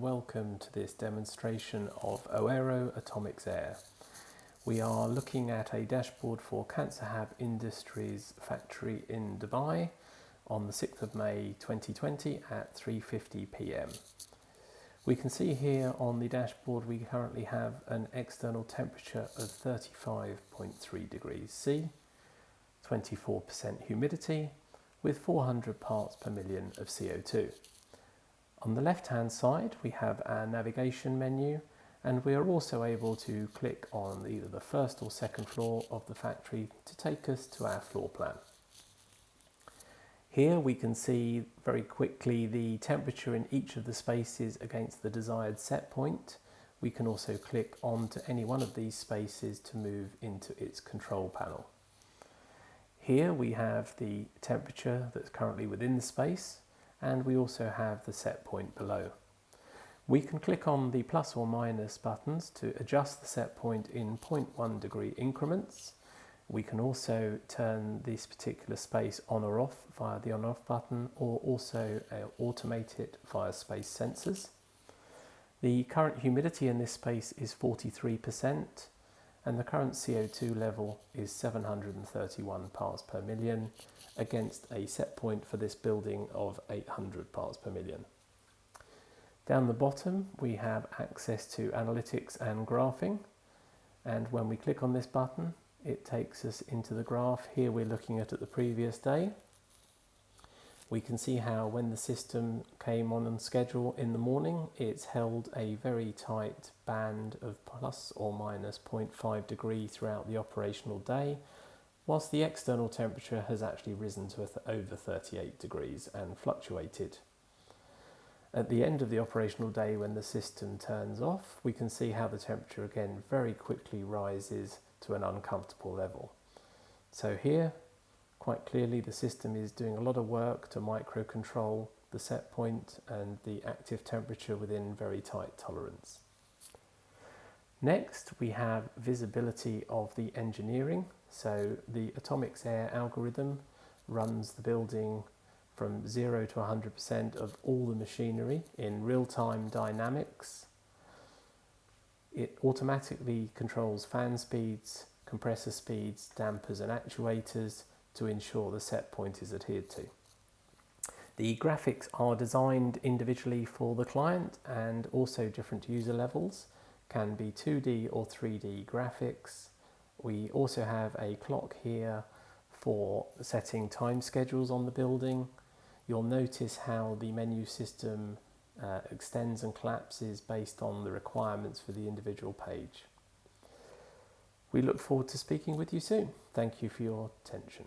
welcome to this demonstration of OAIRO AtomixAIR. We are looking at a dashboard for Khansaheb Industries factory in Dubai on the 6th of May 2020 at 3:50 p.m. We can see here on the dashboard we currently have an external temperature of 35.3 degrees C, 24% humidity with 400 parts per million of CO2. On the left hand side we have our navigation menu, and we are also able to click on either the first or second floor of the factory to take us to our floor plan. Here we can see very quickly the temperature in each of the spaces against the desired set point. We can also click onto any one of these spaces to move into its control panel. Here we have the temperature that's currently within the space, and we also have the set point below. We can click on the plus or minus buttons to adjust the set point in 0.1 degree increments. We can also turn this particular space on or off via the on off button, or also automate it via space sensors. The current humidity in this space is 43%, and the current CO2 level is 731 parts per million against a set point for this building of 800 parts per million. Down the bottom we have access to analytics and graphing, and when we click on this button it takes us into the graph. Here we're looking at the previous day. We can see how when the system came on schedule in the morning, it's held a very tight band of plus or minus 0.5 degree throughout the operational day, whilst the external temperature has actually risen to over 38 degrees and fluctuated. At the end of the operational day, when the system turns off, we can see how the temperature again very quickly rises to an uncomfortable level. So here, quite clearly, the system is doing a lot of work to microcontrol the set point and the active temperature within very tight tolerance. Next, we have visibility of the engineering. So the AtomixAIR algorithm runs the building from 0 to 100% of all the machinery in real-time dynamics. It automatically controls fan speeds, compressor speeds, dampers and actuators to ensure the set point is adhered to. The graphics are designed individually for the client, and also different user levels can be 2D or 3D graphics. We also have a clock here for setting time schedules on the building. You'll notice how the menu system extends and collapses based on the requirements for the individual page. We look forward to speaking with you soon. Thank you for your attention.